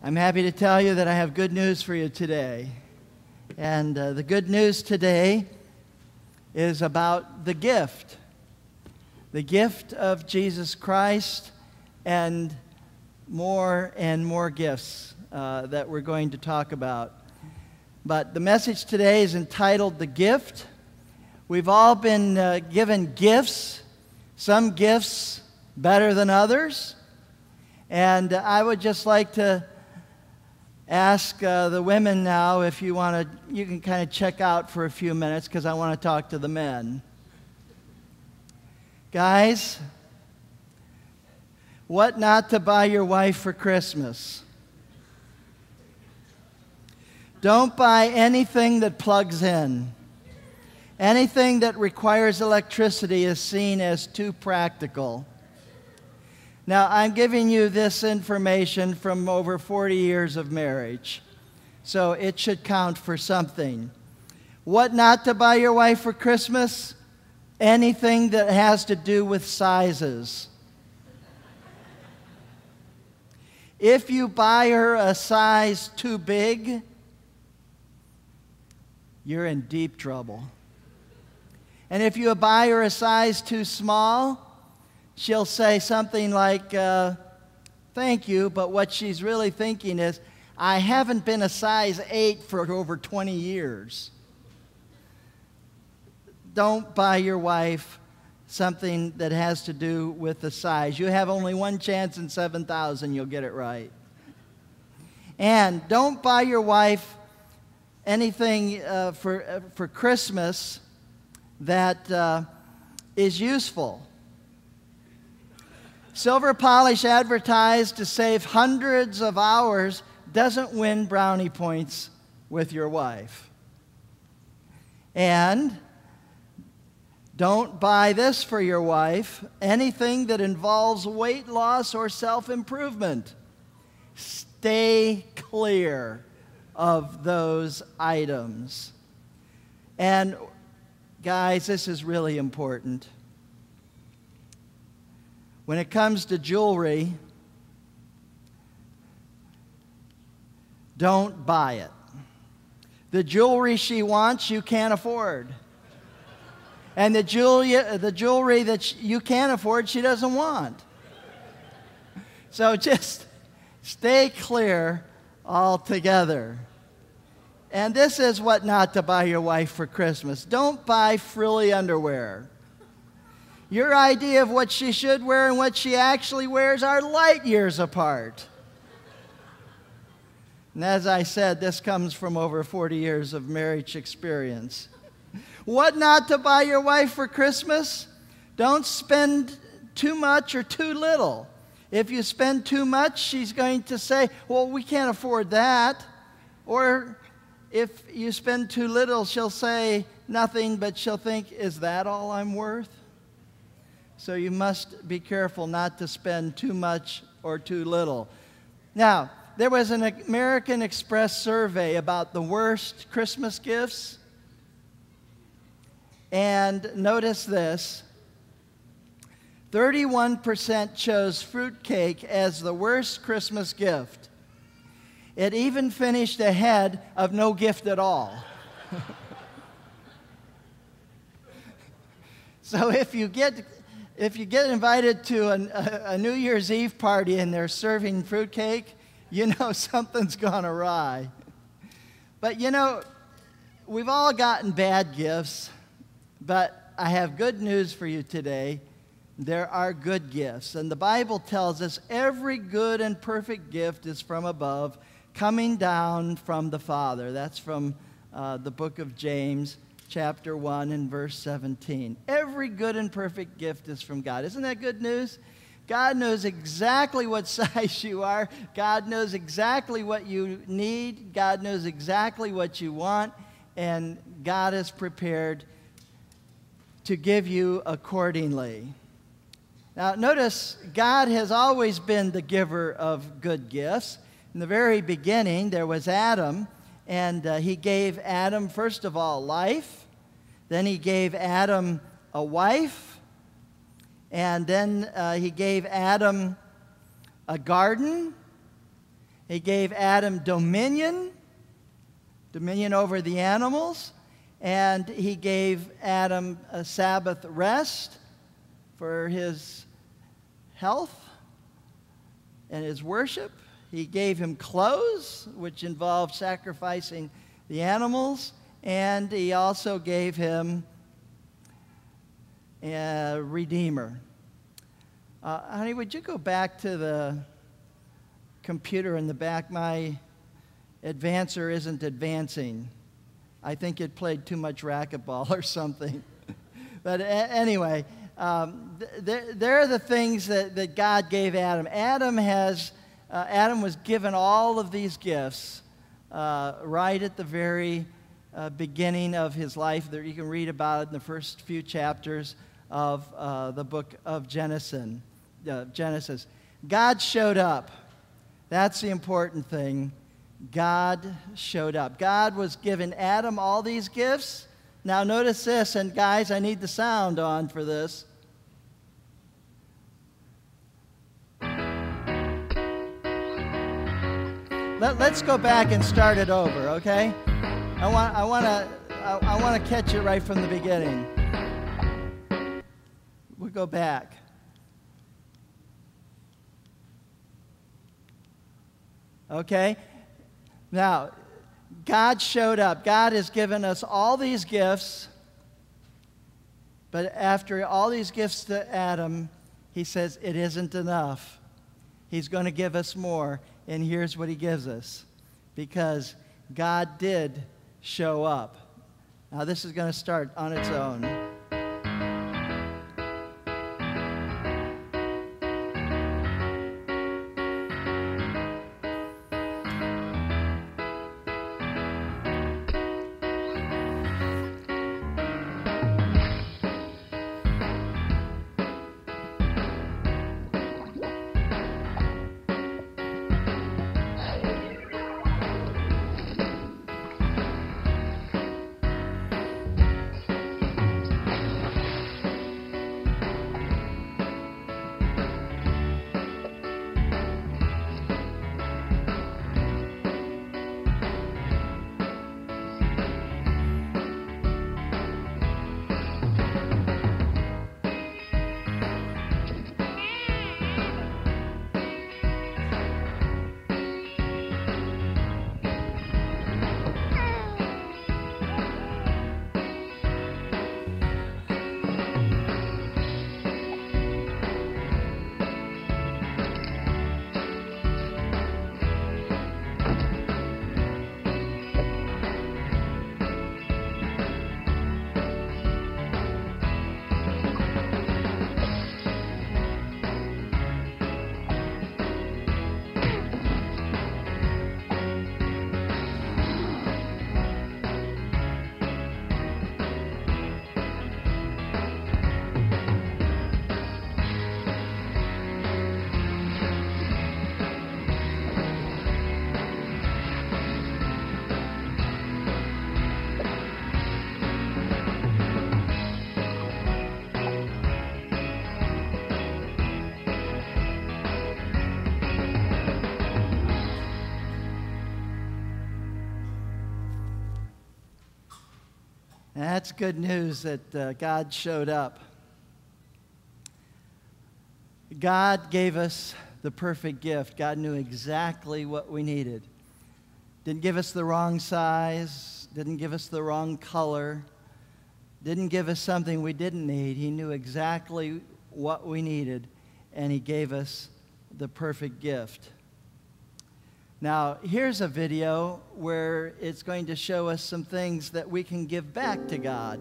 I'm happy to tell you that I have good news for you today. And the good news today is about the gift of Jesus Christ, and more gifts that we're going to talk about. But the message today is entitled The Gift. We've all been given gifts, some gifts better than others. And I would just like to ask the women now, if you want to, you can kind of check out for a few minutes because I want to talk to the men. Guys, what not to buy your wife for Christmas? Don't buy anything that plugs in. Anything that requires electricity is seen as too practical. Now, I'm giving you this information from over 40 years of marriage, so it should count for something. What not to buy your wife for Christmas? Anything that has to do with sizes. If you buy her a size too big, you're in deep trouble. And if you buy her a size too small, she'll say something like, thank you, but what she's really thinking is, I haven't been a size 8 for over 20 years. Don't buy your wife something that has to do with the size. You have only one chance in 7,000 you'll get it right. And don't buy your wife anything for Christmas that is useful. Silver polish advertised to save hundreds of hours doesn't win brownie points with your wife. And don't buy this for your wife, anything that involves weight loss or self-improvement. Stay clear of those items. And guys, this is really important. When it comes to jewelry, don't buy it. The jewelry she wants, you can't afford. And the jewelry that you can't afford, she doesn't want. So just stay clear altogether. And this is what not to buy your wife for Christmas. Don't buy frilly underwear. Your idea of what she should wear and what she actually wears are light years apart. And as I said, this comes from over 40 years of marriage experience. What not to buy your wife for Christmas? Don't spend too much or too little. If you spend too much, she's going to say, well, we can't afford that. Or if you spend too little, she'll say nothing, but she'll think, is that all I'm worth? So you must be careful not to spend too much or too little. Now, there was an American Express survey about the worst Christmas gifts. And notice this, 31% chose fruitcake as the worst Christmas gift. It even finished ahead of no gift at all. So if you get invited to a New Year's Eve party and they're serving fruitcake, you know something's gone awry. But you know, we've all gotten bad gifts. But I have good news for you today. There are good gifts. And the Bible tells us every good and perfect gift is from above, coming down from the Father. That's from the book of James, chapter 1 and verse 17. Every good and perfect gift is from God. Isn't that good news? God knows exactly what size you are. God knows exactly what you need. God knows exactly what you want. And God is prepared to give you accordingly. Now, notice God has always been the giver of good gifts. In the very beginning, there was Adam, and he gave Adam, first of all, life. Then he gave Adam a wife. And then he gave Adam a garden. He gave Adam dominion over the animals, and he gave Adam a Sabbath rest for his health and his worship. He gave him clothes, which involved sacrificing the animals, and he also gave him a redeemer. Honey, would you go back to the computer in the back? My advancer isn't advancing. I think it played too much racquetball or something. But anyway, there are the things that God gave Adam. Adam was given all of these gifts right at the very beginning of his life. There, you can read about it in the first few chapters of the book of Genesis. God showed up. That's the important thing. God showed up. God was giving Adam all these gifts. Now notice this, and guys, I need the sound on for this. Let's go back and start it over, okay? I want to catch it right from the beginning. We'll go back. Okay? Now, God showed up. God has given us all these gifts, but after all these gifts to Adam, he says it isn't enough. He's going to give us more, and here's what he gives us. Because God did show up. Now, this is going to start on its own. That's good news that God showed up. God gave us the perfect gift. God knew exactly what we needed. Didn't give us the wrong size, didn't give us the wrong color, didn't give us something we didn't need. He knew exactly what we needed, and he gave us the perfect gift. Now, here's a video where it's going to show us some things that we can give back to God.